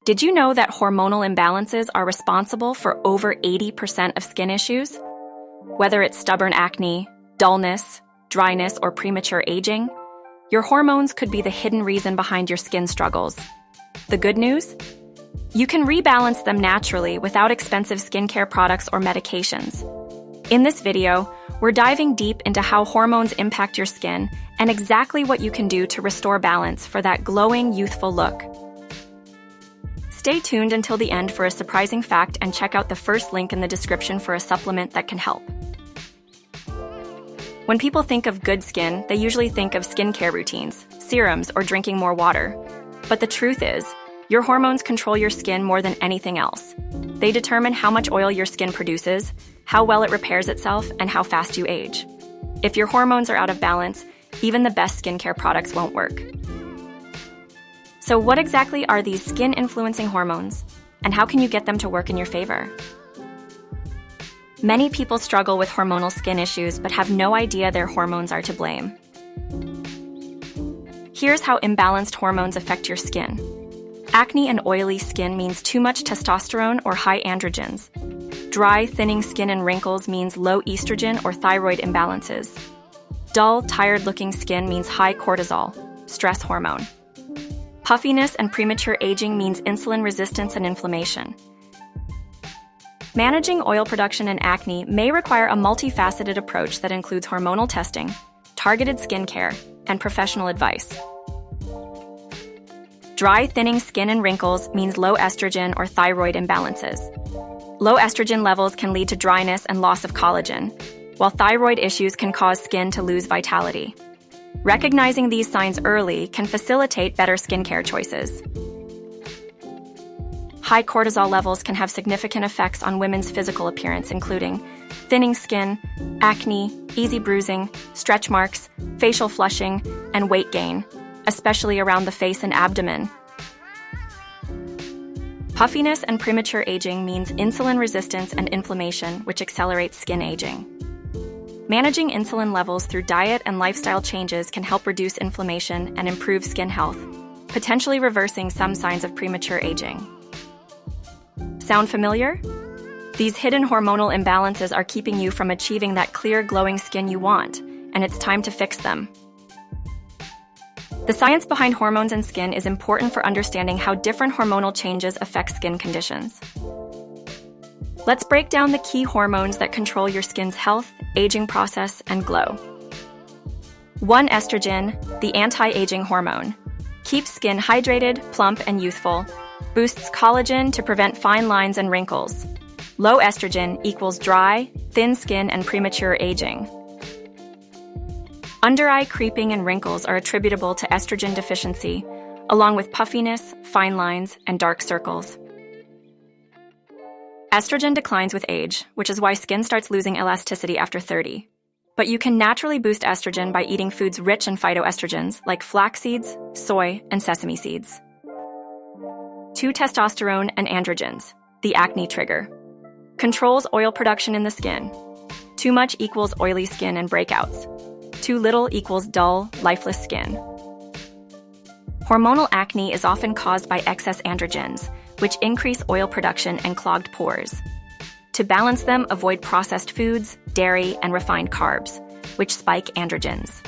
Did you know that hormonal imbalances are responsible for over 80% of skin issues? Whether it's stubborn acne, dullness, dryness, or premature aging, your hormones could be the hidden reason behind your skin struggles. The good news? You can rebalance them naturally without expensive skincare products or medications. In this video, we're diving deep into how hormones impact your skin and exactly what you can do to restore balance for that glowing, youthful look. Stay tuned until the end for a surprising fact and check out the first link in the description for a supplement that can help. When people think of good skin, they usually think of skincare routines, serums, or drinking more water. But the truth is, your hormones control your skin more than anything else. They determine how much oil your skin produces, how well it repairs itself, and how fast you age. If your hormones are out of balance, even the best skincare products won't work. So what exactly are these skin-influencing hormones, and how can you get them to work in your favor? Many people struggle with hormonal skin issues but have no idea their hormones are to blame. Here's how imbalanced hormones affect your skin. Acne and oily skin means too much testosterone or high androgens. Dry, thinning skin and wrinkles means low estrogen or thyroid imbalances. Dull, tired-looking skin means high cortisol, stress hormone. Puffiness and premature aging means insulin resistance and inflammation. Managing oil production and acne may require a multifaceted approach that includes hormonal testing, targeted skincare, and professional advice. Dry, thinning skin and wrinkles means low estrogen or thyroid imbalances. Low estrogen levels can lead to dryness and loss of collagen, while thyroid issues can cause skin to lose vitality. Recognizing these signs early can facilitate better skincare choices. High cortisol levels can have significant effects on women's physical appearance, including thinning skin, acne, easy bruising, stretch marks, facial flushing, and weight gain, especially around the face and abdomen. Puffiness and premature aging means insulin resistance and inflammation, which accelerates skin aging. Managing insulin levels through diet and lifestyle changes can help reduce inflammation and improve skin health, potentially reversing some signs of premature aging. Sound familiar? These hidden hormonal imbalances are keeping you from achieving that clear, glowing skin you want, and it's time to fix them. The science behind hormones and skin is important for understanding how different hormonal changes affect skin conditions. Let's break down the key hormones that control your skin's health, aging process, and glow. 1. Estrogen, the anti-aging hormone. Keeps skin hydrated, plump, and youthful. Boosts collagen to prevent fine lines and wrinkles. Low estrogen equals dry, thin skin, and premature aging. Under-eye creeping and wrinkles are attributable to estrogen deficiency, along with puffiness, fine lines, and dark circles. Estrogen declines with age, which is why skin starts losing elasticity after 30. But you can naturally boost estrogen by eating foods rich in phytoestrogens like flax seeds, soy, and sesame seeds. 2. Testosterone and androgens, the acne trigger. Controls oil production in the skin. Too much equals oily skin and breakouts. Too little equals dull, lifeless skin. Hormonal acne is often caused by excess androgens, which increase oil production and clogged pores. To balance them, avoid processed foods, dairy, and refined carbs, which spike androgens.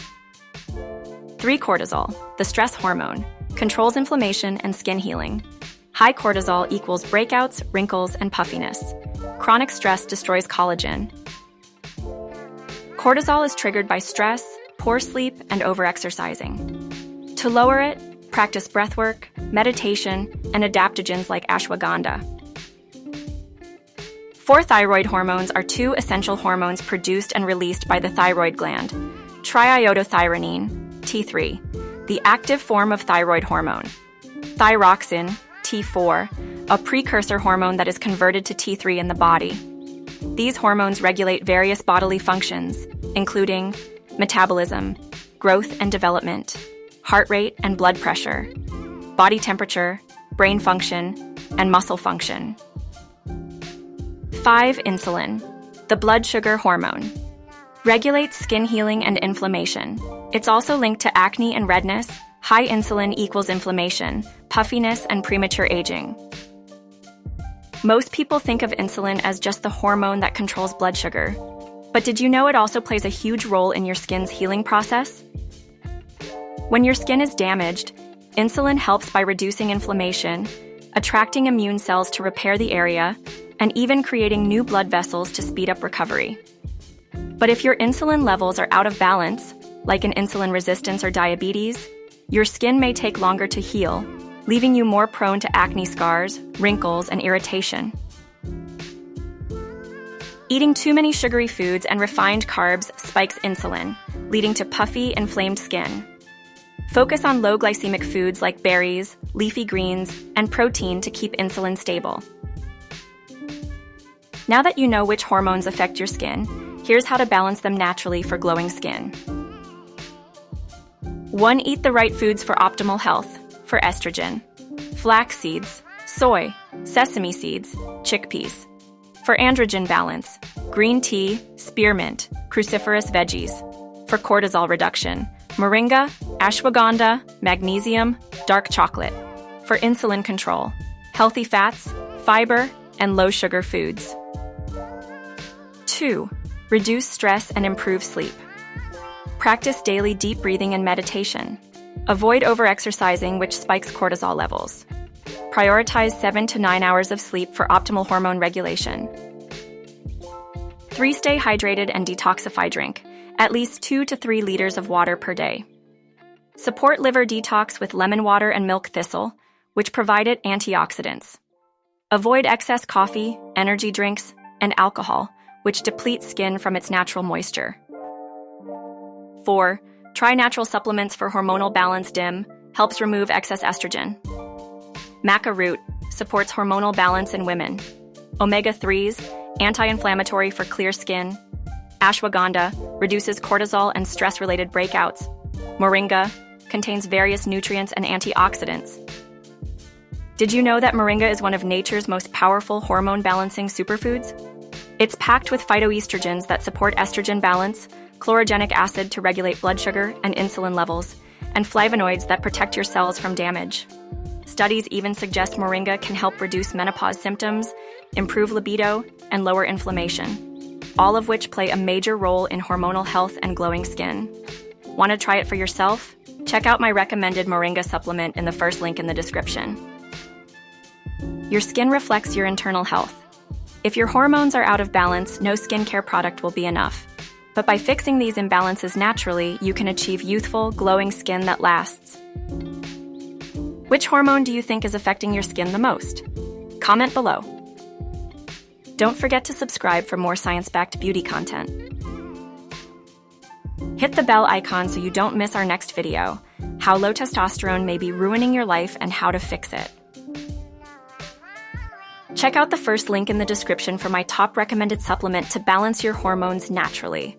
3. Cortisol, the stress hormone, controls inflammation and skin healing. High cortisol equals breakouts, wrinkles, and puffiness. Chronic stress destroys collagen. Cortisol is triggered by stress, poor sleep, and overexercising. To lower it, practice breathwork, meditation, and adaptogens like ashwagandha. 4. Thyroid hormones are 2 essential hormones produced and released by the thyroid gland. Triiodothyronine, T3, the active form of thyroid hormone. Thyroxine, T4, a precursor hormone that is converted to T3 in the body. These hormones regulate various bodily functions, including metabolism, growth and development, heart rate and blood pressure, body temperature, brain function, and muscle function. 5. Insulin, the blood sugar hormone. Regulates skin healing and inflammation. It's also linked to acne and redness. High insulin equals inflammation. puffiness, and premature aging. Most people think of insulin as just the hormone that controls blood sugar. But did you know it also plays a huge role in your skin's healing process? When your skin is damaged, insulin helps by reducing inflammation, attracting immune cells to repair the area, and even creating new blood vessels to speed up recovery. But if your insulin levels are out of balance, like an insulin resistance or diabetes, your skin may take longer to heal, leaving you more prone to acne scars, wrinkles, and irritation. Eating too many sugary foods and refined carbs spikes insulin, leading to puffy, inflamed skin. Focus on low glycemic foods like berries, leafy greens, and protein to keep insulin stable. Now that you know which hormones affect your skin, here's how to balance them naturally for glowing skin. 1. Eat the right foods for optimal health. For estrogen: flax seeds, soy, sesame seeds, chickpeas. For androgen balance: green tea, spearmint, cruciferous veggies. For cortisol reduction: moringa, ashwagandha, magnesium, dark chocolate. For insulin control: healthy fats, fiber, and low-sugar foods. 2. Reduce stress and improve sleep. Practice daily deep breathing and meditation. Avoid overexercising, which spikes cortisol levels. Prioritize 7 to 9 hours of sleep for optimal hormone regulation. 3. Stay hydrated and detoxify. Drink at least 2 to 3 liters of water per day. Support liver detox with lemon water and milk thistle, which provide it antioxidants. Avoid excess coffee, energy drinks, and alcohol, which deplete skin from its natural moisture. 4. Try natural supplements for hormonal balance. DIM helps remove excess estrogen. Maca root supports hormonal balance in women. Omega-3s, anti-inflammatory for clear skin. Ashwagandha reduces cortisol and stress-related breakouts. Moringa contains various nutrients and antioxidants. Did you know that moringa is one of nature's most powerful hormone-balancing superfoods? It's packed with phytoestrogens that support estrogen balance, chlorogenic acid to regulate blood sugar and insulin levels, and flavonoids that protect your cells from damage. Studies even suggest moringa can help reduce menopause symptoms, improve libido, and lower inflammation, all of which play a major role in hormonal health and glowing skin. Want to try it for yourself? Check out my recommended moringa supplement in the first link in the description. Your skin reflects your internal health. If your hormones are out of balance, no skincare product will be enough. But by fixing these imbalances naturally, you can achieve youthful, glowing skin that lasts. Which hormone do you think is affecting your skin the most? Comment below. Don't forget to subscribe for more science-backed beauty content. Hit the bell icon so you don't miss our next video: how low testosterone may be ruining your life and how to fix it. Check out the first link in the description for my top recommended supplement to balance your hormones naturally.